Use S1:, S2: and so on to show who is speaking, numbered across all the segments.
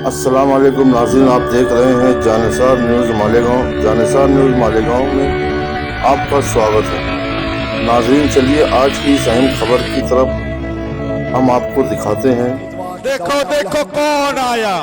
S1: अस्सलाम वालेकुम नाज़रीन, आप देख रहे हैं जानिसार न्यूज़ मालेगांव। जानिसार न्यूज़ मालेगांव में आपका स्वागत है। नाज़रीन, चलिए आज की इस अहम खबर की तरफ हम आपको दिखाते हैं।
S2: देखो देखो कौन आया,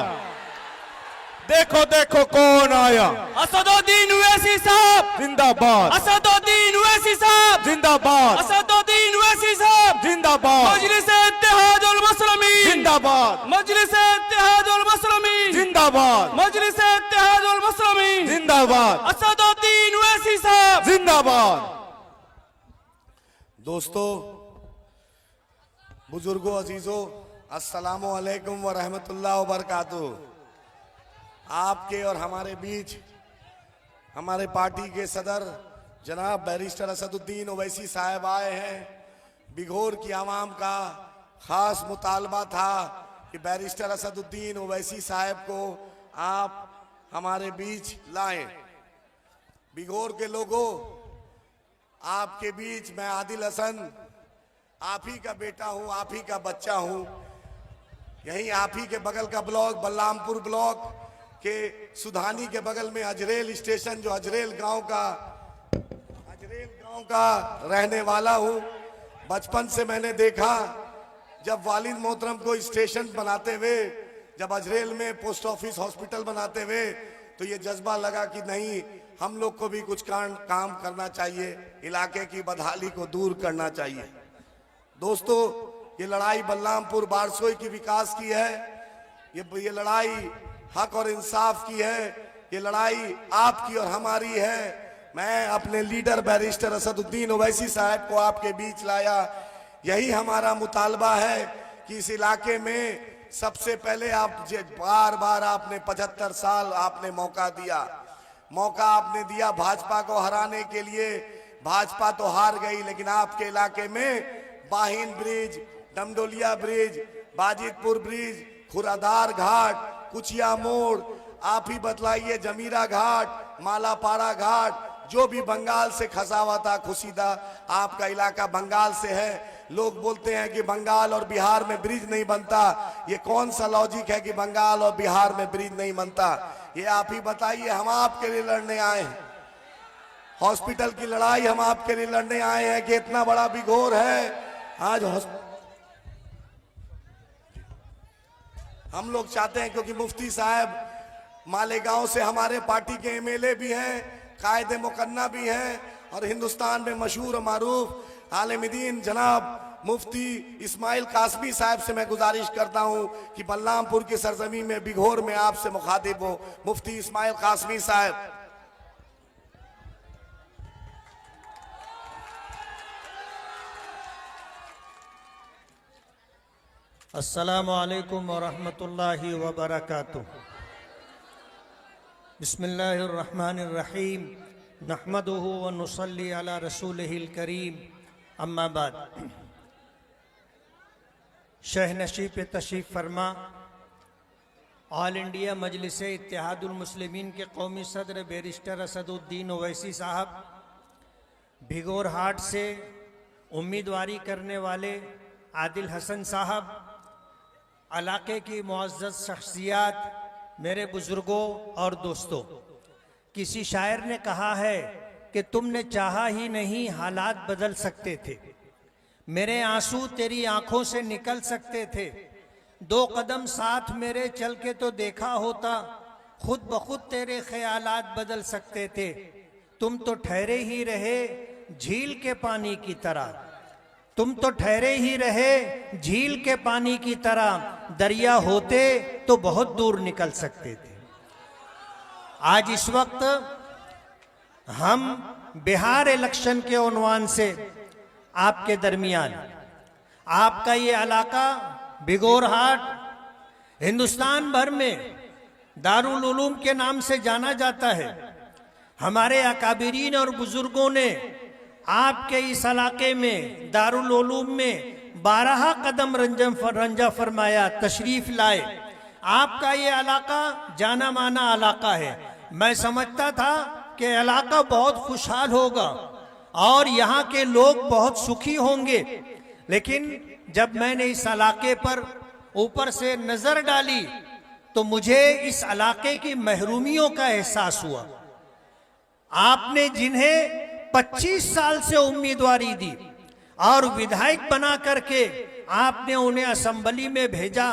S2: देखो देखो कौन आया।
S3: असदुद्दीन ओवैसी साहब
S2: जिंदाबाद,
S3: असदुद्दीन ओवैसी साहब
S2: जिंदाबाद,
S3: असदुद्दीन ओवैसी साहब
S2: जिंदाबाद,
S3: मजलिस इत्तेहादुल मुस्लिमीन
S2: जिंदाबाद,
S3: मजलिस इत्तेहादुल मुस्लिमीन
S2: जिंदाबाद,
S3: मजलिस इत्तेहादुल मुस्लिमीन
S2: जिंदाबाद,
S3: असदुद्दीन ओवैसी साहब
S2: जिंदाबाद। दोस्तों, बुजुर्गों, अजीजों, अस्सलामु अलैकुम व रहमतुल्लाह व बरकातुहू। आपके और हमारे बीच हमारे पार्टी के सदर जनाब बैरिस्टर असदुद्दीन ओवैसी साहब आए हैं। बिघोर की आवाम का खास मुतालबा था कि बैरिस्टर असदुद्दीन ओवैसी साहब को आप हमारे बीच लाएं। बिघोर के लोगों, आपके बीच मैं आदिल हसन, आप ही का बेटा हूं, आप ही का बच्चा हूं। यहीं आप ही के बगल का ब्लॉक, बलरामपुर ब्लॉक के सुधानी के बगल में अजरेल स्टेशन, जो अजरेल गांव का रहने वाला हूं। बचपन से मैंने देखा जब वालिद मोहतरम को स्टेशन बनाते हुए, जब अजरेल में पोस्ट ऑफिस हॉस्पिटल बनाते हुए, तो ये जज्बा लगा कि नहीं, हम लोग को भी कुछ काम करना चाहिए, इलाके की बदहाली को दूर करना चाहिए। दोस्तों, ये लड़ाई बलरामपुर बारसोई की विकास की है, ये लड़ाई हक और इंसाफ की है, ये लड़ाई आपकी और हमारी है। मैं अपने लीडर बैरिस्टर असदुद्दीन ओवैसी साहब को आपके बीच लाया। यही हमारा मुतालबा है कि इस इलाके में सबसे पहले आप बार बार आपने 75 साल आपने मौका आपने दिया भाजपा को हराने के लिए। भाजपा तो हार गई, लेकिन आपके इलाके में बाहिन ब्रिज, डमडोलिया ब्रिज, बाजितपुर ब्रिज, खुरादार घाट, कुचिया मोड़, आप ही बतलाइए, जमीरा घाट, मालापाड़ा घाट, जो भी बंगाल से खसा हुआ था, खुशीदा, आपका इलाका बंगाल से है। लोग बोलते हैं कि बंगाल और बिहार में ब्रिज नहीं बनता। ये कौन सा लॉजिक है कि बंगाल और बिहार में ब्रिज नहीं बनता? ये आप ही बताइए। हम आपके लिए लड़ने आए हैं, हॉस्पिटल की लड़ाई हम आपके लिए लड़ने आए हैं कि इतना बड़ा बिघोर है। आज हम लोग चाहते हैं, क्योंकि मुफ्ती साहब मालेगांव से हमारे पार्टी के एमएलए भी हैं, कायदे मुकन्ना भी हैं, और हिंदुस्तान में मशहूर मारूफ आलिम-ए-दीन जनाब मुफ्ती इस्माइल कासमी साहब से मैं गुजारिश करता हूं कि बलरामपुर की सरजमी में बिघोर में आपसे मुखातिब हो। मुफ्ती इस्माइल कासमी साहब।
S4: अस्सलामु अलैकुम व रहमतुल्लाहि व बरकातुहू। बिस्मिल्लाहिर्रहमानिर्रहीम। नहमदुहु व नुसल्ली अला रसूलिहिल करीम। अम्मा बाद। शहनशी पे तशरीफ़ फरमा ऑल इंडिया मजलिस इत्तेहादुल मुस्लिमीन के कौमी सदर बैरिस्टर असदुद्दीन ओवैसी साहब, भिगोर हाट से उम्मीदवारी करने वाले आदिल हसन साहब, इलाके की मुअज़्ज़ज़ शख्सियात, मेरे बुजुर्गों और दोस्तों, किसी शायर ने कहा है कि तुमने चाहा ही नहीं हालात बदल सकते थे, मेरे आंसू तेरी आंखों से निकल सकते थे, 2 कदम साथ मेरे चल के तो देखा होता, खुद ब खुद तेरे ख्यालात बदल सकते थे। तुम तो ठहरे ही रहे झील के पानी की तरह, तुम तो ठहरे ही रहे झील के पानी की तरह, दरिया होते तो बहुत दूर निकल सकते थे। आज इस वक्त हम बिहार इलेक्शन के उन्वान से आपके दरमियान, आपका ये इलाका बिघोर हाट हिंदुस्तान भर में दारुल उलूम के नाम से जाना जाता है। हमारे अकाबिरीन और बुजुर्गों ने आपके इस इलाके में दारुल उलूम में 12 कदम रंजा फरमाया, तशरीफ लाए। आपका ये इलाका जाना माना इलाका है। मैं समझता था कि इलाका बहुत खुशहाल होगा और यहाँ के लोग बहुत सुखी होंगे, लेकिन जब मैंने इस इलाके पर ऊपर से नजर डाली तो मुझे इस इलाके की महरूमियों का एहसास हुआ। आपने जिन्हें 25 साल से उम्मीदवारी दी और विधायक बना करके आपने उन्हें असेंबली में भेजा,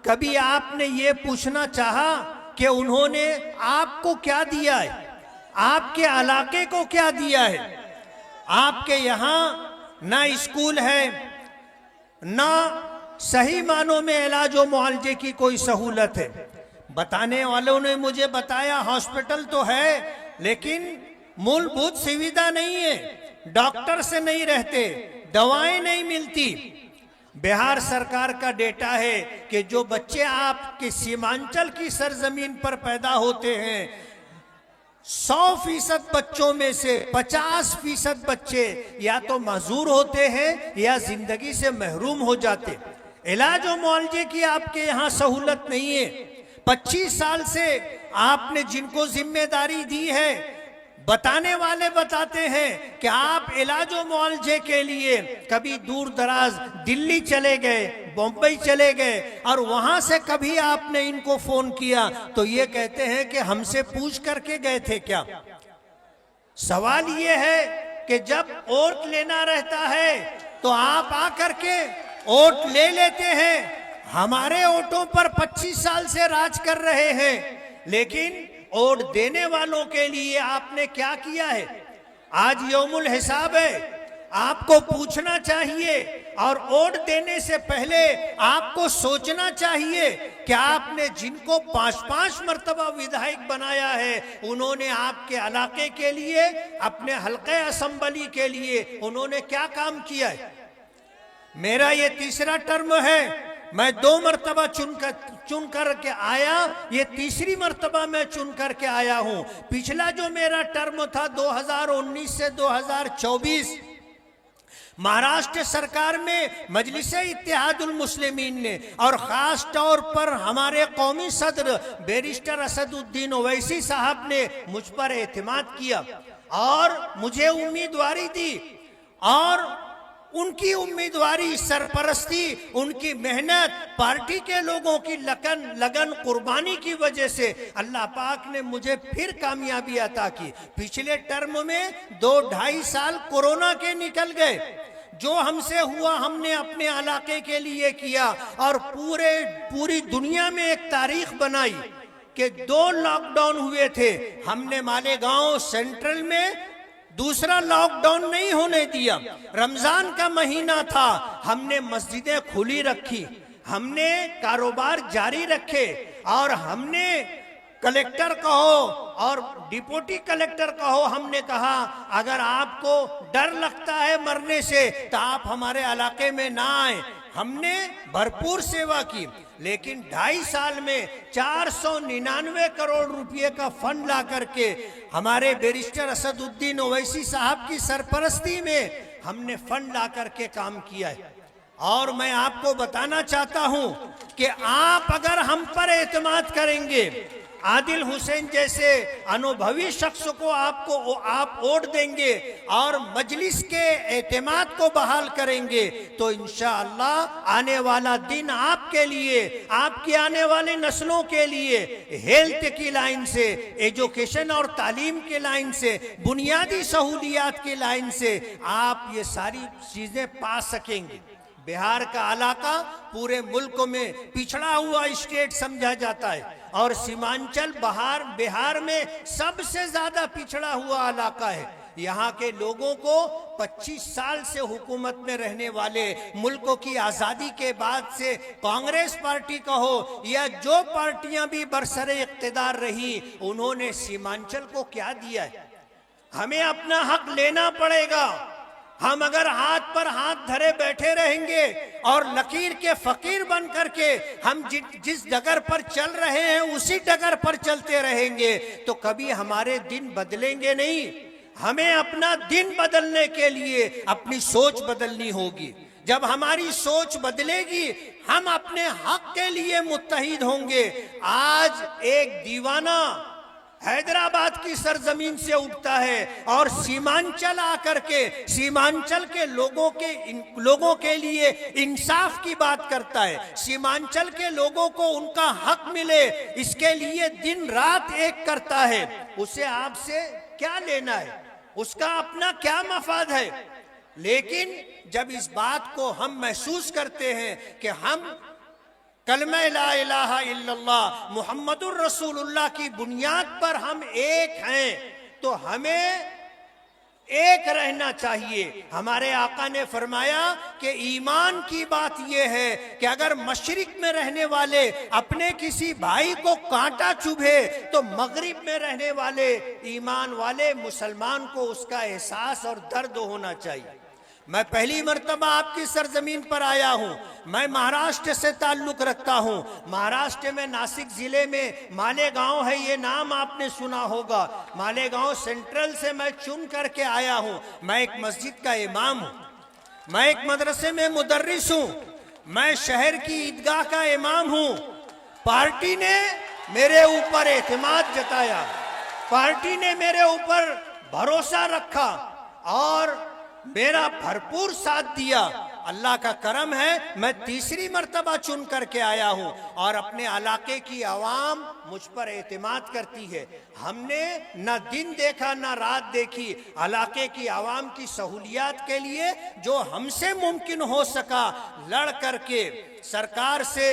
S4: कभी आपने ये पूछना चाहा कि उन्होंने आपको क्या दिया है, आपके इलाके को क्या दिया है? आपके यहाँ ना स्कूल है, ना सही मानों में इलाज और मुआवजे की कोई सहूलत है। बताने वालों ने मुझे बताया हॉस्पिटल तो है लेकिन मूलभूत सुविधा नहीं है, डॉक्टर से नहीं रहते, दवाएं नहीं मिलती। बिहार सरकार का डेटा है कि जो बच्चे आपके सीमांचल की सरजमीन पर पैदा होते हैं, 100% बच्चों में से 50% बच्चे या तो माजूर होते हैं या जिंदगी से महरूम हो जाते। इलाज और मुआवजे की आपके यहाँ सहूलत नहीं है। 25 साल से आपने जिनको जिम्मेदारी दी है, बताने वाले बताते हैं कि आप इलाज और मुआवजे के लिए कभी दूर दराज दिल्ली चले गए, बम्बई चले गए और वहां से कभी आपने इनको फोन किया तो ये कहते हैं कि हमसे पूछ करके गए थे क्या? सवाल ये है कि जब वोट लेना रहता है तो आप आकर के वोट ले लेते हैं। हमारे वोटों पर 25 साल से राज कर रहे हैं, लेकिन वोट देने वालों के लिए आपने क्या किया है? आज यौमुल हिसाब है, आपको पूछना चाहिए और वोट देने से पहले आपको सोचना चाहिए कि आपने जिनको 5-5 मर्तबा विधायक बनाया है, उन्होंने आपके इलाके के लिए, अपने हल्के असेंबली के लिए उन्होंने क्या काम किया है? मेरा ये तीसरा टर्म है। मैं 2 मर्तबा चुन कर के आया, ये तीसरी मर्तबा मैं चुन कर के आया हूं। पिछला जो मेरा टर्म था 2019 से 2024, महाराष्ट्र सरकार में मजलिस-ए-इत्तेहादुल मुस्लिमीन ने और खास तौर पर हमारे कौमी सदर बैरिस्टर असदुद्दीन ओवैसी साहब ने मुझ पर एतमाद किया और मुझे उम्मीदवारी दी। और उनकी उम्मीदवारी, सरपरस्ती, उनकी मेहनत, पार्टी के लोगों की लगन कुर्बानी की वजह से अल्लाह पाक ने मुझे फिर कामयाबी अता की। पिछले टर्म में 2-2.5 साल कोरोना के निकल गए। जो हमसे हुआ हमने अपने इलाके के लिए किया और पूरी दुनिया में एक तारीख बनाई कि 2 लॉकडाउन हुए थे। हमने मालेगांव सेंट्रल में दूसरा लॉकडाउन नहीं होने दिया। रमजान का महीना था, हमने मस्जिदें खुली रखी, हमने कारोबार जारी रखे और हमने कलेक्टर कहो और डिप्टी कलेक्टर कहो, हमने कहा अगर आपको डर लगता है मरने से तो आप हमारे इलाके में ना आए। हमने भरपूर सेवा की, लेकिन 2.5 साल में 499 करोड़ रुपए का फंड ला करके हमारे बैरिस्टर असदुद्दीन ओवैसी साहब की सरपरस्ती में हमने फंड ला करके काम किया है। और मैं आपको बताना चाहता हूं कि आप अगर हम पर एतमाद करेंगे, आदिल हुसैन जैसे अनुभवी शख्स को आप वोट देंगे और मजलिस के एतमाद को बहाल करेंगे तो इंशाअल्लाह आने वाला दिन आपके लिए, आपकी आने वाली नस्लों के लिए हेल्थ की लाइन से, एजुकेशन और तालीम के लाइन से, बुनियादी सहूलियात की लाइन से आप ये सारी चीजें पा सकेंगे। बिहार का इलाका पूरे मुल्क में पिछड़ा हुआ स्टेट समझा जाता है और सीमांचल बिहार में सबसे ज्यादा पिछड़ा हुआ इलाका है। यहाँ के लोगों को 25 साल से हुकूमत में रहने वाले, मुल्क की आजादी के बाद से कांग्रेस पार्टी कहो या जो पार्टियां भी बरसरे इख्तिदार रही, उन्होंने सीमांचल को क्या दिया है? हमें अपना हक लेना पड़ेगा। हम अगर हाथ पर हाथ धरे बैठे रहेंगे और लकीर के फकीर बन करके हम जिस डगर पर चल रहे हैं उसी डगर पर चलते रहेंगे तो कभी हमारे दिन बदलेंगे नहीं। हमें अपना दिन बदलने के लिए अपनी सोच बदलनी होगी। जब हमारी सोच बदलेगी हम अपने हक के लिए मुत्तहिद होंगे। आज एक दीवाना हैदराबाद की सरजमीन से उठता है और सीमांचल आकर के सीमांचल के लोगों के लिए इंसाफ की बात करता है। सीमांचल के लोगों को उनका हक मिले, इसके लिए दिन रात एक करता है। उसे आपसे क्या लेना है, उसका अपना क्या मफाद है। लेकिन जब इस बात को हम महसूस करते हैं कि हम कलमा ला इलाहा इल्लल्लाह मुहम्मदुर रसूलुल्लाह की बुनियाद पर हम एक हैं, तो हमें एक रहना चाहिए। हमारे आका ने फरमाया कि ईमान की बात यह है कि अगर मशरिक में रहने वाले अपने किसी भाई को कांटा चुभे तो मगरिब में रहने वाले ईमान वाले मुसलमान को उसका एहसास और दर्द होना चाहिए। मैं पहली मर्तबा आपकी सरजमीन पर आया हूं। मैं महाराष्ट्र से ताल्लुक रखता हूं। महाराष्ट्र में नासिक जिले में मालेगांव है, ये नाम आपने सुना होगा। मालेगांव सेंट्रल से मैं चुन करके आया हूं। मैं एक मस्जिद का इमाम हूं, मैं एक मदरसे में मुदर्रिस हूं, मैं शहर की ईदगाह का इमाम हूं। पार्टी ने मेरे ऊपर एतमाद जताया, पार्टी ने मेरे ऊपर भरोसा रखा और मेरा भरपूर साथ दिया। अल्लाह का करम है, मैं तीसरी मर्तबा चुन करके आया हूं और अपने इलाके की आवाम मुझ पर एतमाद करती है। हमने न दिन देखा न रात देखी, इलाके की आवाम की सहूलियात के लिए जो हमसे मुमकिन हो सका लड़ करके, सरकार से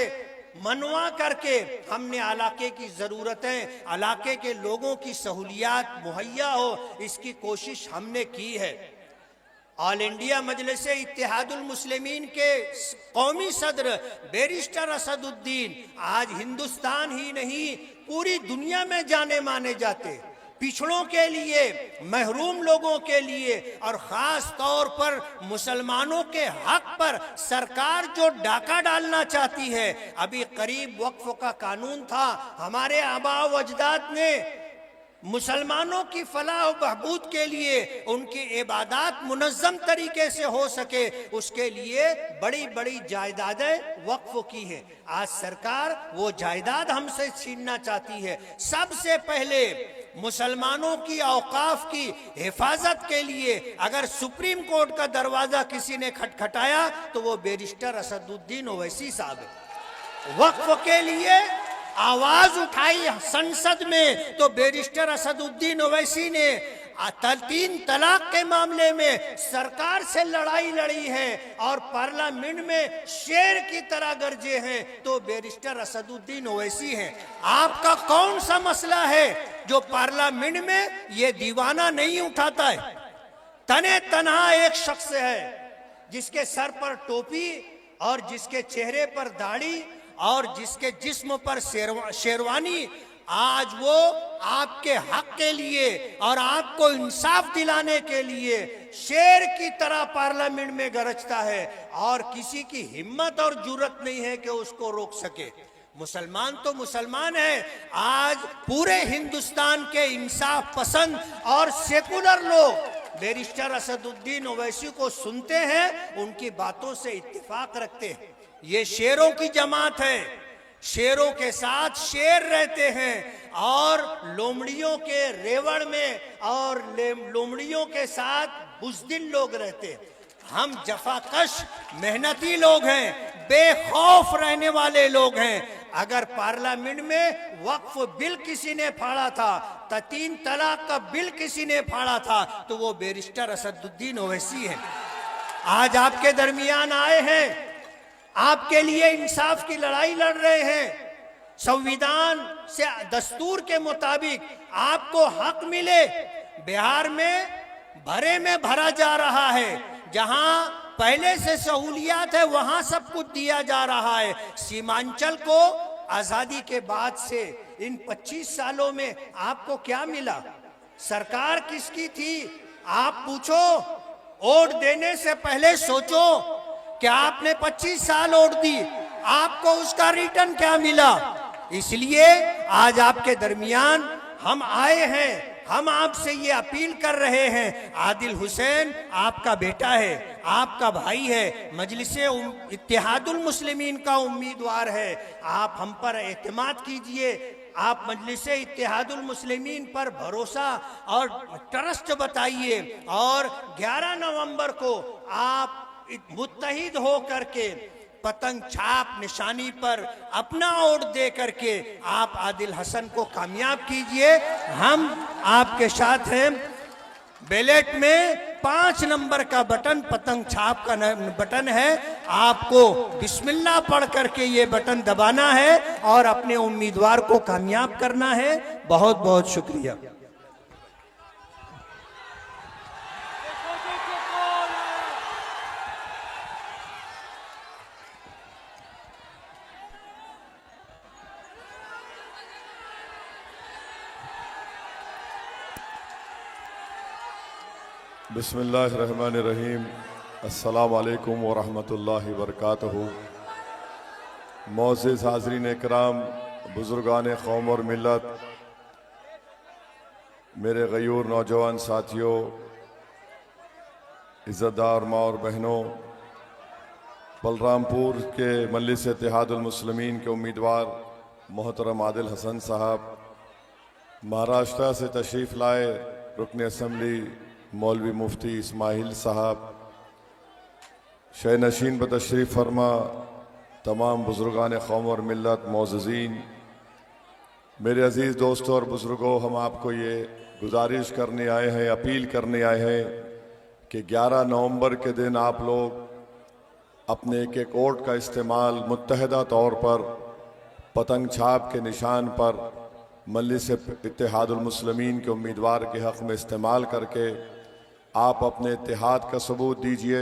S4: मनवा करके हमने इलाके की ज़रूरतें, इलाके के लोगों की सहूलियात मुहैया हो, इसकी कोशिश हमने की है। ऑल इंडिया मजलिस इत्तेहादुल मुस्लिमीन के कौमी सदर बैरिस्टर असदुद्दीन आज हिंदुस्तान ही नहीं पूरी दुनिया में जाने माने जाते। पिछड़ों के लिए, महरूम लोगों के लिए और ख़ास तौर पर मुसलमानों के हक पर सरकार जो डाका डालना चाहती है। अभी करीब वक्फ का कानून था, हमारे आबा व अजदाद ने मुसलमानों की फलाह और बहबूद के लिए, उनकी इबादत मुनज़्ज़म तरीके से हो सके, उसके लिए बड़ी बड़ी जायदादें वक्फ की है। आज सरकार वो जायदाद हमसे छीनना चाहती है। सबसे पहले मुसलमानों की औकाफ की हिफाजत के लिए अगर सुप्रीम कोर्ट का दरवाजा किसी ने खटखटाया तो वो बैरिस्टर असदुद्दीन ओवैसी साहब है। वक्फ के लिए आवाज उठाई संसद में तो बैरिस्टर असदुद्दीन ओवैसी ने 3 तलाक के मामले में सरकार से लड़ाई लड़ी है और पार्लियामेंट में शेर की तरह गरजे हैं तो बैरिस्टर असदुद्दीन ओवैसी हैं। आपका कौन सा मसला है जो पार्लियामेंट में ये दीवाना नहीं उठाता है? तने तनहा एक शख्स है जिसके सर पर टोपी और जिसके चेहरे पर दाढ़ी और जिसके जिस्म पर शेरवानी, आज वो आपके हक के लिए और आपको इंसाफ दिलाने के लिए शेर की तरह पार्लियामेंट में गरजता है और किसी की हिम्मत और जुर्रत नहीं है कि उसको रोक सके। मुसलमान तो मुसलमान है। आज पूरे हिंदुस्तान के इंसाफ पसंद और सेकुलर लोग बैरिस्टर असदुद्दीन ओवैसी को सुनते हैं, उनकी बातों से इत्तेफाक रखते हैं। ये शेरों की जमात है, शेरों के साथ शेर रहते हैं और लोमड़ियों के रेवड़ में और लोमड़ियों के साथ बुज़दिल लोग रहते हैं। हम जफाकश मेहनती लोग हैं, बेखौफ रहने वाले लोग हैं। अगर पार्लियामेंट में वक्फ बिल किसी ने फाड़ा था, 3 तलाक का बिल किसी ने फाड़ा था, तो वो बैरिस्टर असदुद्दीन ओवैसी है। आज आपके दरमियान आए हैं, आपके लिए इंसाफ की लड़ाई लड़ रहे हैं। संविधान से, दस्तूर के मुताबिक आपको हक मिले। बिहार में भरे में भरा जा रहा है, जहां पहले से सहूलियात है वहां सब कुछ दिया जा रहा है। सीमांचल को आजादी के बाद से इन 25 सालों में आपको क्या मिला? सरकार किसकी थी? आप पूछो। वोट देने से पहले सोचो, क्या आपने 25 साल वोट दी, आपको उसका रिटर्न क्या मिला? इसलिए आज आपके दरमियान हम आए हैं। हम आपसे ये अपील कर रहे हैं, आदिल हुसैन आपका बेटा है, आपका भाई है, मजलिसे इत्तेहादुल मुस्लिमीन का उम्मीदवार है। आप हम पर एतमाद कीजिए, आप मजलिसे इत्तेहादुल मुस्लिमीन पर भरोसा और ट्रस्ट बताइए और 11 नवंबर को आप मुत्तहिद हो करके पतंग छाप निशानी पर अपना वोट दे करके आप आदिल हसन को कामयाब कीजिए। हम आपके साथ हैं। बैलेट में 5 नंबर का बटन पतंग छाप का बटन है, आपको बिस्मिल्लाह पढ़ करके ये बटन दबाना है और अपने उम्मीदवार को कामयाब करना है। बहुत बहुत शुक्रिया।
S5: बिस्मिल्लाहिर्रहमानिर्रहीम। अस्सलाम वालेकुम व रहमतुल्लाहि व बरकातहू। मोअज़्ज़िज़ हाज़रीन इकराम, बुज़ुर्गान कौम और मिल्लत, मेरे गयूर नौजवान साथियों, इज़्ज़तदार माँ और बहनों, बलरामपुर के मजलिस इत्तेहादुल मुस्लिमीन के उम्मीदवार मोहतरम आदिल हसन साहब, महाराष्ट्र से तशरीफ़ लाए रुकन असम्बली मौलवी मुफ्ती इस्माइल साहब, शय नशीन पर तशरीफ़ फरमा तमाम बुज़ुर्गान कौम और मिल्लत, मोअज़्ज़ीन, मेरे अज़ीज़ दोस्तों और बुज़ुर्गों, हम आपको ये गुजारिश करने आए हैं, अपील करने आए हैं कि 11 नवंबर के दिन आप लोग अपने एक एक वोट का इस्तेमाल मुत्तहिदा तौर पर पतंग छाप के निशान पर मजलिस इत्तेहादुल मुस्लिमीन के उम्मीदवार के हक़ में इस्तेमाल करके आप अपने इत्तेहाद का सबूत दीजिए,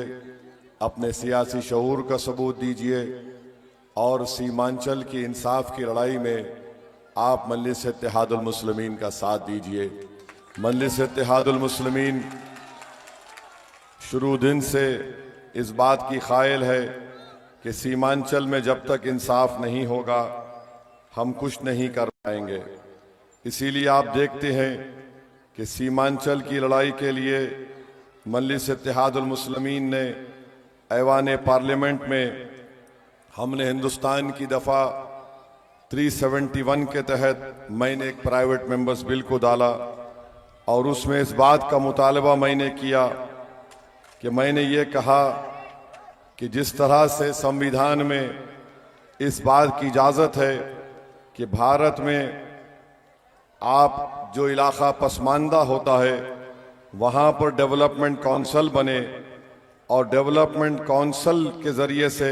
S5: अपने सियासी शऊर का सबूत दीजिए और सीमांचल की इंसाफ की लड़ाई में आप मजलिस इत्तेहादुल मुस्लिमीन का साथ दीजिए। मजलिस इत्तेहादुल मुस्लिमीन शुरू दिन से इस बात की क़ाइल है कि सीमांचल में जब तक इंसाफ नहीं होगा हम कुछ नहीं कर पाएंगे। इसीलिए आप देखते हैं कि सीमांचल की लड़ाई के लिए मजलिस इत्तेहादुल मुस्लिमीन ने ऐवान पार्लियामेंट में हमने हिंदुस्तान की दफ़ा 371 के तहत मैंने एक प्राइवेट मेंबर्स बिल को डाला और उसमें इस बात का मुतालबा मैंने किया कि मैंने ये कहा कि जिस तरह से संविधान में इस बात की इजाज़त है कि भारत में आप जो इलाका पसमानदा होता है वहाँ पर डेवलपमेंट काउंसिल बने और डेवलपमेंट काउंसिल के ज़रिए से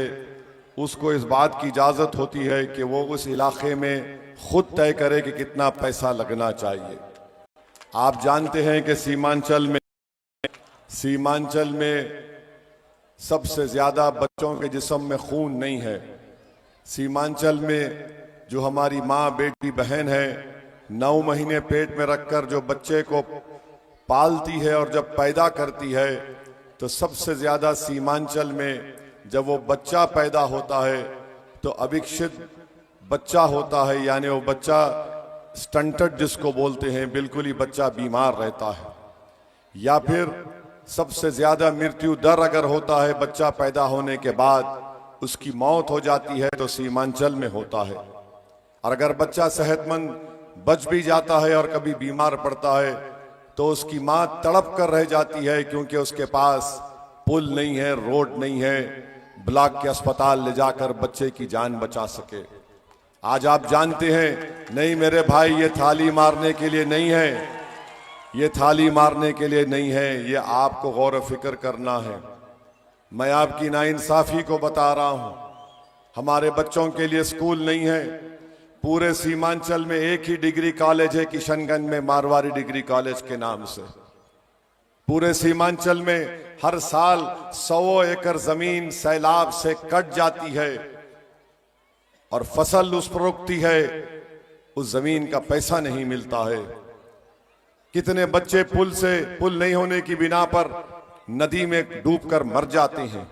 S5: उसको इस बात की इजाज़त होती है कि वो उस इलाके में खुद तय करे कि कितना पैसा लगना चाहिए। आप जानते हैं कि सीमांचल में सबसे ज़्यादा बच्चों के जिस्म में खून नहीं है। सीमांचल में जो हमारी माँ बेटी बहन है 9 महीने पेट में रखकर जो बच्चे को पालती है और जब पैदा करती है तो सबसे ज़्यादा सीमांचल में जब वो बच्चा पैदा होता है तो अविकसित बच्चा होता है, यानी वो बच्चा स्टंटेड जिसको बोलते हैं, बिल्कुल ही बच्चा बीमार रहता है। या फिर सबसे ज़्यादा मृत्यु दर अगर होता है बच्चा पैदा होने के बाद उसकी मौत हो जाती है तो सीमांचल में होता है। और अगर बच्चा सेहतमंद बच भी जाता है और कभी बीमार पड़ता है तो उसकी माँ तड़प कर रह जाती है क्योंकि उसके पास पुल नहीं है, रोड नहीं है, ब्लॉक के अस्पताल ले जाकर बच्चे की जान बचा सके। आज आप जानते हैं, नहीं मेरे भाई, ये थाली मारने के लिए नहीं है, ये थाली मारने के लिए नहीं है, ये आपको गौर फिक्र करना है। मैं आपकी नाइंसाफी को बता रहा हूं। हमारे बच्चों के लिए स्कूल नहीं है। पूरे सीमांचल में एक ही डिग्री कॉलेज है किशनगंज में, मारवाड़ी डिग्री कॉलेज के नाम से। पूरे सीमांचल में हर साल 100 एकड़ जमीन सैलाब से कट जाती है और फसल उस पर उगती है, उस जमीन का पैसा नहीं मिलता है। कितने बच्चे पुल नहीं होने की बिना पर नदी में डूबकर मर जाते हैं।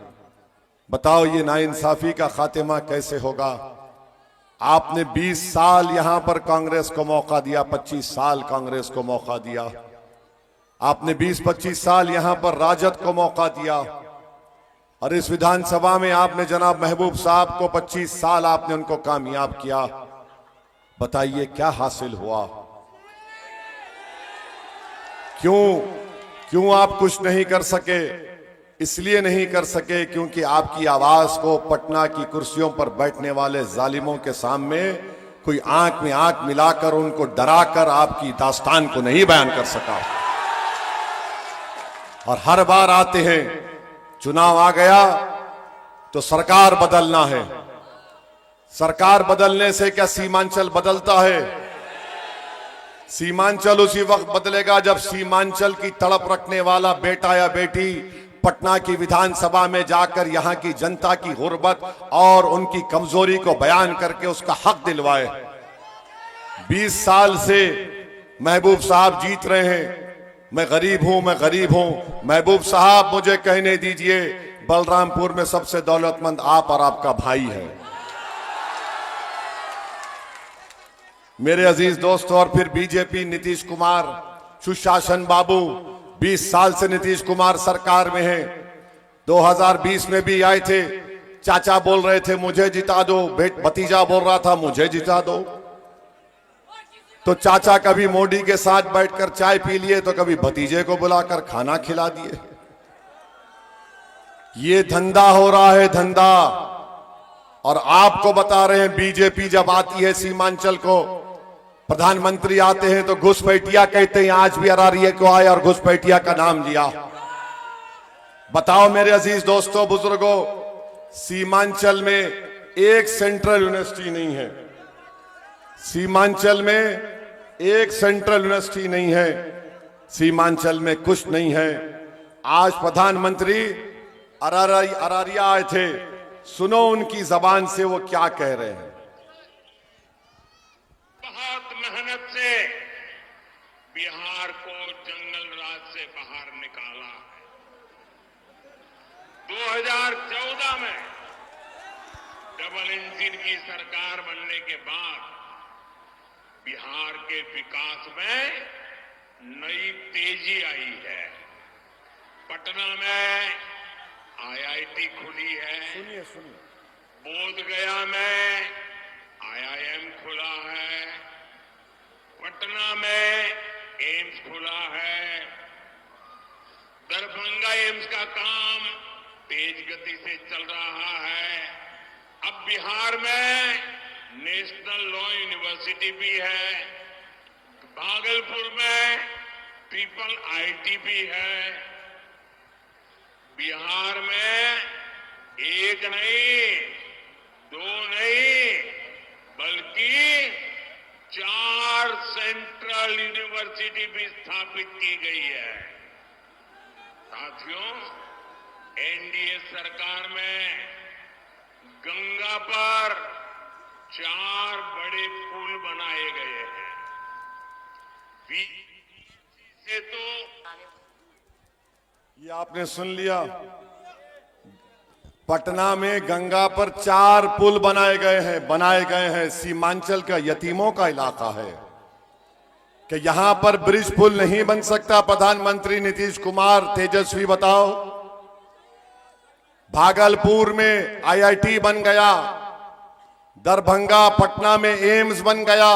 S5: बताओ ये नाइंसाफी का खात्मा कैसे होगा? आपने 20 साल यहां पर कांग्रेस को मौका दिया, 25 साल कांग्रेस को मौका दिया। आपने 20-25 साल यहां पर राजद को मौका दिया और इस विधानसभा में आपने जनाब महबूब साहब को 25 साल आपने उनको कामयाब किया। बताइए क्या हासिल हुआ? क्यों आप कुछ नहीं कर सके? इसलिए नहीं कर सके क्योंकि आपकी आवाज को पटना की कुर्सियों पर बैठने वाले जालिमों के सामने कोई आंख में आंख मिलाकर उनको डराकर आपकी दास्तान को नहीं बयान कर सका। और हर बार आते हैं, चुनाव आ गया तो सरकार बदलना है। सरकार बदलने से क्या सीमांचल बदलता है? सीमांचल उसी वक्त बदलेगा जब सीमांचल की तड़प रखने वाला बेटा या बेटी पटना की विधानसभा में जाकर यहां की जनता की गुर्बत और उनकी कमजोरी को बयान करके उसका हक दिलवाए। 20 साल से महबूब साहब जीत रहे हैं। मैं गरीब हूं। महबूब साहब मुझे कहने दीजिए, बलरामपुर में सबसे दौलतमंद आप और आपका भाई है। मेरे अजीज दोस्तों, और फिर बीजेपी, नीतीश कुमार, सुशासन बाबू, 20 साल से नीतीश कुमार सरकार में है। 2020 में भी आए थे, चाचा बोल रहे थे मुझे जिता दो, भतीजा बोल रहा था मुझे जिता दो। तो चाचा कभी मोदी के साथ बैठकर चाय पी लिए तो कभी भतीजे को बुलाकर खाना खिला दिए। ये धंधा हो रहा है, धंधा। और आपको बता रहे हैं, बीजेपी जब आती है सीमांचल को, प्रधानमंत्री आते हैं तो घुसपैठिया कहते हैं। आज भी अरारिया को आए और घुसपैठिया का नाम लिया। बताओ मेरे अजीज दोस्तों, बुजुर्गों, सीमांचल में एक सेंट्रल यूनिवर्सिटी नहीं है। सीमांचल में एक सेंट्रल यूनिवर्सिटी नहीं है। सीमांचल में कुछ नहीं है। आज प्रधानमंत्री अरारिया आए थे, सुनो उनकी जबान से वो क्या कह रहे हैं।
S6: बहुत मेहनत से बिहार को जंगल राज से बाहर निकाला। 2014 में डबल इंजन की सरकार बनने के बाद बिहार के विकास में नई तेजी आई है। पटना में आईआईटी खुली है।
S5: सुनिए।
S6: बोधगया में आईआईएम खुला है। पटना में एम्स खुला है। दरभंगा एम्स का काम तेज गति से चल रहा है। अब बिहार में नेशनल लॉ यूनिवर्सिटी भी है। भागलपुर में ट्रिपल आईटी भी है। बिहार में एक नहीं, दो नहीं, बल्कि 4 सेंट्रल यूनिवर्सिटी भी स्थापित की गई है। साथियों, एनडीए सरकार में गंगा पर 4 बड़े पुल बनाए गए हैं। से तो
S5: ये आपने सुन लिया, पटना में गंगा पर 4 पुल बनाए गए हैं। सीमांचल का यतीमों का इलाका है कि यहां पर ब्रिज पुल नहीं बन सकता। प्रधानमंत्री नीतीश कुमार, तेजस्वी, बताओ। भागलपुर में आईआईटी बन गया, दरभंगा पटना में एम्स बन गया,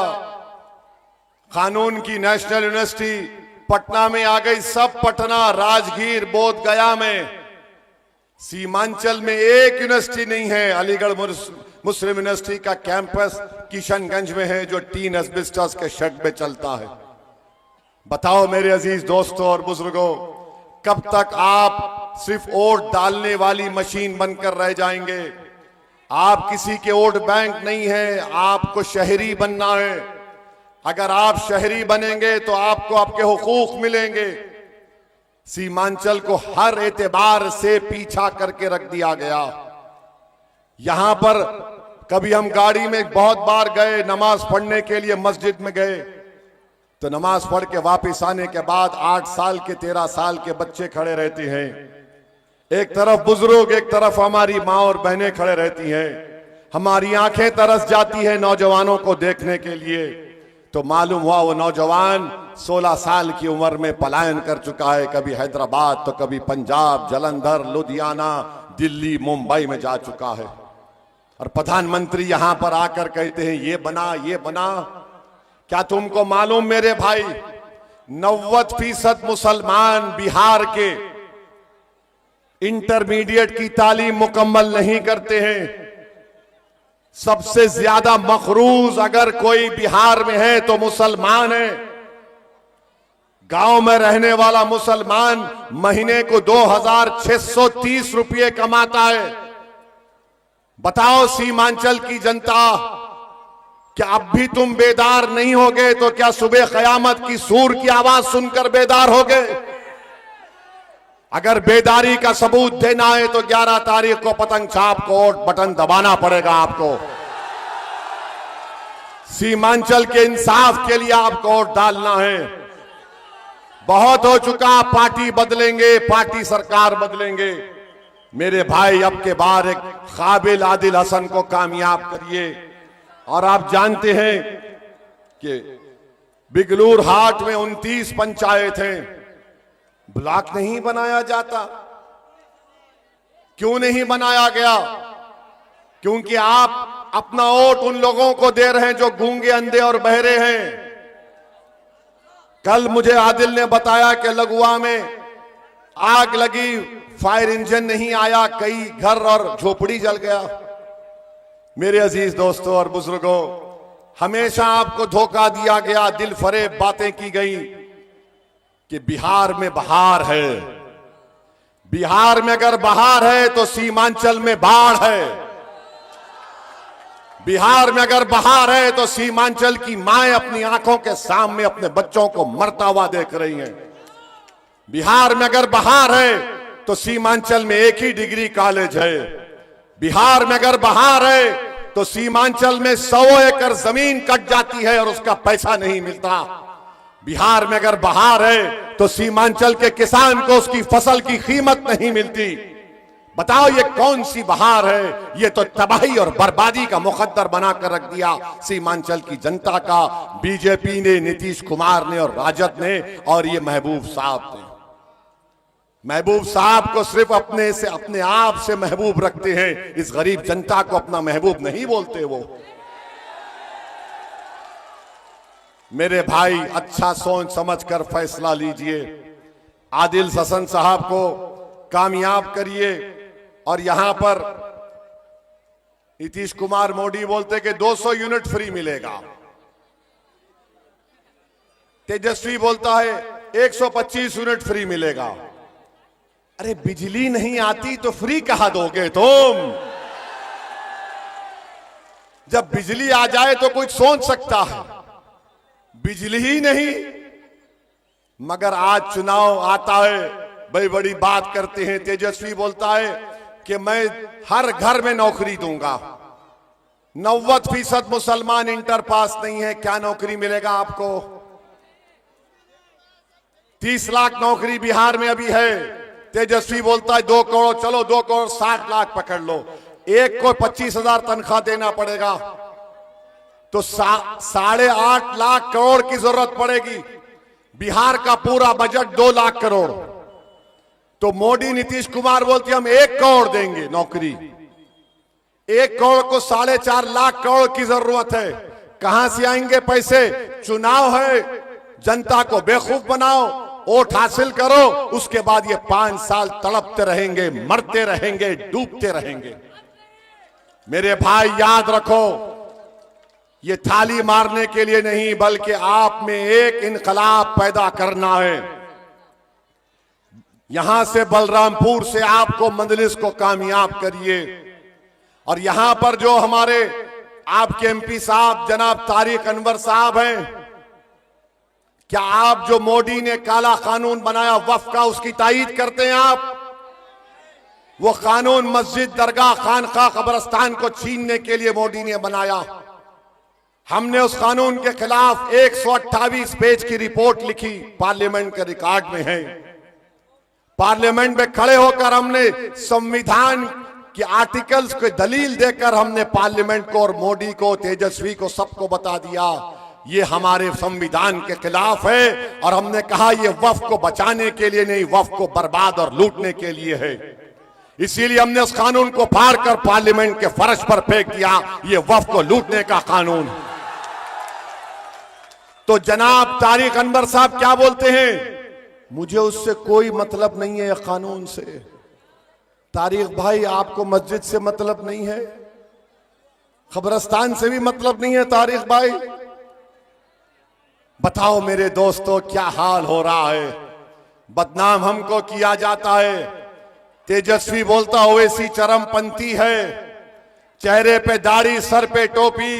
S5: कानून की नेशनल यूनिवर्सिटी पटना में आ गई। सब पटना, राजगीर, बोधगया में। सीमांचल में एक यूनिवर्सिटी नहीं है। अलीगढ़ मुस्लिम यूनिवर्सिटी का कैंपस किशनगंज में है, जो टीन एस्बेस्टस के शेड में चलता है। बताओ मेरे अजीज दोस्तों और बुजुर्गों, कब तक आप सिर्फ वोट डालने वाली मशीन बनकर रह जाएंगे? आप किसी के वोट बैंक नहीं है, आपको शहरी बनना है। अगर आप शहरी बनेंगे तो आपको आपके हुकूक मिलेंगे। सीमांचल को हर एतबार से पीछा करके रख दिया गया। यहां पर कभी हम गाड़ी में बहुत बार गए, नमाज पढ़ने के लिए मस्जिद में गए, तो नमाज पढ़ के वापस आने के बाद 8 साल के 13 साल के बच्चे खड़े रहते हैं। एक तरफ बुजुर्ग, एक तरफ हमारी माँ और बहनें खड़े रहती हैं। हमारी आंखें तरस जाती है नौजवानों को देखने के लिए। तो मालूम हुआ वो नौजवान 16 साल की उम्र में पलायन कर चुका है, कभी हैदराबाद तो कभी पंजाब, जालंधर, लुधियाना, दिल्ली, मुंबई में जा चुका है। और प्रधानमंत्री यहां पर आकर कहते हैं ये बना ये बना। क्या तुमको मालूम मेरे भाई, 90% मुसलमान बिहार के इंटरमीडिएट की तालीम मुकम्मल नहीं करते हैं। सबसे ज्यादा मखरूज अगर कोई बिहार में है तो मुसलमान है। गांव में रहने वाला मुसलमान महीने को 2630 रुपये कमाता है। बताओ सीमांचल की जनता, क्या अब भी तुम बेदार नहीं होगे? तो क्या सुबह कयामत की सूर की आवाज सुनकर बेदार होगे? अगर बेदारी का सबूत देना है तो 11 तारीख को पतंग छाप कोट बटन दबाना पड़ेगा आपको। सीमांचल के इंसाफ के लिए आपको वोट डालना है। बहुत हो चुका, पार्टी बदलेंगे, पार्टी सरकार बदलेंगे। मेरे भाई अब के बार एक काबिल आदिल हसन को कामयाब करिए। और आप जानते हैं कि बिगलूर हाट में 29 पंचायत हैं, ब्लॉक नहीं बनाया जाता। क्यों नहीं बनाया गया? क्योंकि आप अपना वोट उन लोगों को दे रहे हैं जो गूंगे, अंधे और बहरे हैं। कल मुझे आदिल ने बताया कि लगुआ में आग लगी, फायर इंजन नहीं आया, कई घर और झोपड़ी जल गया। मेरे अजीज दोस्तों और बुजुर्गों, हमेशा आपको धोखा दिया गया, दिल फरेब बातें की गई कि बिहार में बहार है। बिहार में अगर बहार है तो सीमांचल में बाढ़ है। बिहार में अगर बहार है तो सीमांचल की माएं अपनी आंखों के सामने अपने बच्चों को मरता हुआ देख रही हैं। बिहार में अगर बहार है तो सीमांचल में एक ही डिग्री कॉलेज है। बिहार में अगर बहार है तो सीमांचल में 100 एकड़ जमीन कट जाती है और उसका पैसा नहीं मिलता। बिहार में अगर बहार है तो सीमांचल के किसान को उसकी फसल की कीमत नहीं मिलती। बताओ ये कौन सी बहार है? ये तो तबाही और बर्बादी का मुकद्दर बनाकर रख दिया सीमांचल की जनता का बीजेपी ने, नीतीश कुमार ने और राजद ने और ये महबूब साहब ने। महबूब साहब को सिर्फ अपने से, अपने आप से महबूब रखते हैं, इस गरीब जनता को अपना महबूब नहीं बोलते वो। मेरे भाई अच्छा सोच समझकर फैसला लीजिए, आदिल हसन साहब को कामयाब करिए। और यहां पर नीतीश कुमार मोदी बोलते कि 200 यूनिट फ्री मिलेगा, तेजस्वी बोलता है 125 यूनिट फ्री मिलेगा। अरे बिजली नहीं आती तो फ्री कहां दोगे तुम? जब बिजली आ जाए तो कोई सोच सकता है, बिजली ही नहीं। मगर आज चुनाव आता है, बड़ी बड़ी बात करते हैं। तेजस्वी बोलता है कि मैं हर घर में नौकरी दूंगा। 90% मुसलमान इंटर पास नहीं है, क्या नौकरी मिलेगा आपको? 30 लाख नौकरी बिहार में अभी है। तेजस्वी बोलता है 2 करोड़, चलो 2 करोड़ 60 लाख पकड़ लो, एक को 25,000 तनख्वाह देना पड़ेगा तो 8.5 लाख करोड़ की जरूरत पड़ेगी। बिहार का पूरा बजट 2 लाख करोड़। तो मोदी नीतीश कुमार बोलते हम 1 करोड़ देंगे नौकरी। 1 करोड़ को 4.5 लाख करोड़ की जरूरत है। कहां से आएंगे पैसे? चुनाव है, जनता को बेवकूफ बनाओ, वोट हासिल करो, उसके बाद ये 5 साल तड़पते रहेंगे, मरते रहेंगे, डूबते रहेंगे। मेरे भाई याद रखो, ये थाली मारने के लिए नहीं बल्कि आप में एक इनकलाब पैदा करना है। यहां से बलरामपुर से आपको मंजलिस को कामयाब करिए। और यहां पर जो हमारे आपके एमपी साहब जनाब तारिक अनवर साहब हैं, क्या आप जो मोदी ने काला कानून बनाया वक्फ का, उसकी तायीद करते हैं आप? वो कानून मस्जिद, दरगाह, खानका, कब्रिस्तान को छीनने के लिए मोदी ने बनाया। हमने उस कानून के खिलाफ 128 पेज की रिपोर्ट लिखी, पार्लियामेंट के रिकॉर्ड में है। पार्लियामेंट में खड़े होकर हमने संविधान कि आर्टिकल्स को दलील देकर हमने पार्लियामेंट को और मोदी को, तेजस्वी को, सबको बता दिया ये हमारे संविधान के खिलाफ है। और हमने कहा ये वक्फ को बचाने के लिए नहीं, वक्फ को बर्बाद और लूटने के लिए है। इसीलिए हमने उस कानून को फाड़ कर पार्लियामेंट के फर्श पर फेंक दिया। ये वक्फ को लूटने का कानून। तो जनाब तारिक अनवर साहब क्या बोलते हैं, मुझे उससे कोई मतलब नहीं है कानून से। तारिक भाई आपको मस्जिद से मतलब नहीं है, कब्रिस्तान से भी मतलब नहीं है। तारिक भाई बताओ मेरे दोस्तों क्या हाल हो रहा है। बदनाम हमको किया जाता है। तेजस्वी बोलता ओवैसी चरमपंथी है, चेहरे पे दाढ़ी, सर पे टोपी।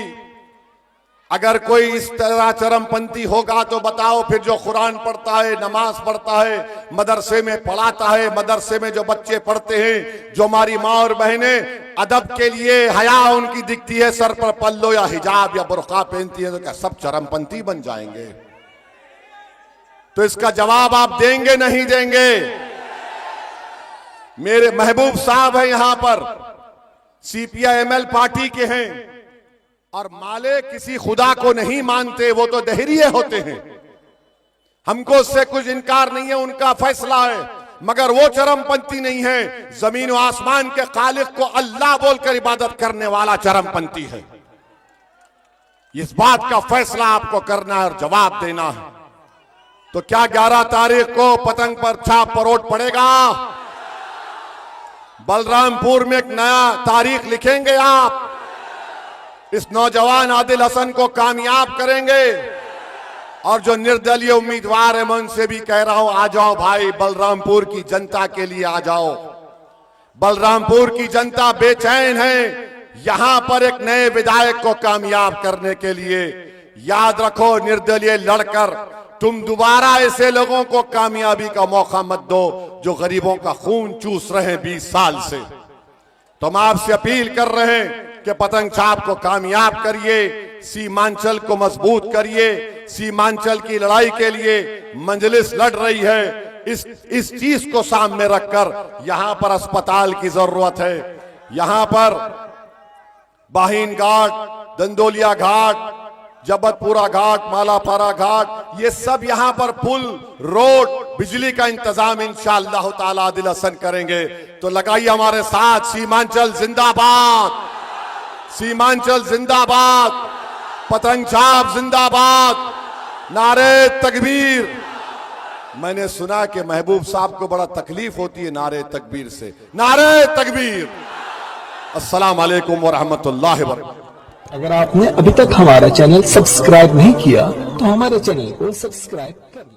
S5: अगर कोई इस तरह चरमपंथी होगा तो बताओ फिर जो कुरान पढ़ता है, नमाज पढ़ता है, मदरसे में पढ़ाता है, मदरसे में जो बच्चे पढ़ते हैं, जो हमारी माँ और बहनें अदब के लिए हया उनकी दिखती है, सर पर पल्लो या हिजाब या बुर्का पहनती है, तो क्या सब चरमपंथी बन जाएंगे? तो इसका जवाब आप देंगे नहीं देंगे? मेरे महबूब साहब है यहां पर, CPI-ML पार्टी के हैं और माले किसी खुदा को नहीं मानते, वो तो दहरिये होते हैं। हमको उससे कुछ इनकार नहीं है, उनका फैसला है, मगर वो चरमपंथी नहीं है। जमीन और आसमान के खालिक को अल्लाह बोलकर इबादत करने वाला चरमपंथी है। इस बात का फैसला आपको करना है और जवाब देना है। तो क्या 11 तारीख को पतंग पर छाप परोट पड़ेगा? बलरामपुर में एक नया तारीख लिखेंगे आप, इस नौजवान आदिल हसन को कामयाब करेंगे। और जो निर्दलीय उम्मीदवार है मैं उनसे भी कह रहा हूं, आ जाओ भाई, बलरामपुर की जनता के लिए आ जाओ। बलरामपुर की जनता बेचैन है यहां पर एक नए विधायक को कामयाब करने के लिए। याद रखो, निर्दलीय लड़कर तुम दोबारा ऐसे लोगों को कामयाबी का मौका मत दो जो गरीबों का खून चूस रहे हैं 20 साल से। तो हम आपसे अपील कर रहे हैं कि पतंग छाप को कामयाब करिए, सीमांचल को मजबूत करिए। सीमांचल की लड़ाई के लिए मंजलिस लड़ रही है। इस चीज को सामने रखकर यहां पर अस्पताल की जरूरत है। यहां पर बाहिन घाट, दंदोलिया घाट, जबतपुरा घाट, मालापारा घाट, ये सब यहां पर पुल, रोड, बिजली का इंतजाम इंशाअल्लाह ताला आदिल हसन करेंगे। तो लगाइए हमारे साथ, सीमांचल जिंदाबाद, सीमांचल जिंदाबाद, पतंग छाप जिंदाबाद, नारे तकबीर। मैंने सुना कि महबूब साहब को बड़ा तकलीफ होती है नारे तकबीर से। नारे तकबीर। अस्सलाम वालेकुम व रहमतुल्लाहि व बरकातहू।
S7: अगर आपने अभी तक हमारा चैनल सब्सक्राइब नहीं किया तो हमारे चैनल को सब्सक्राइब कर लीजिए।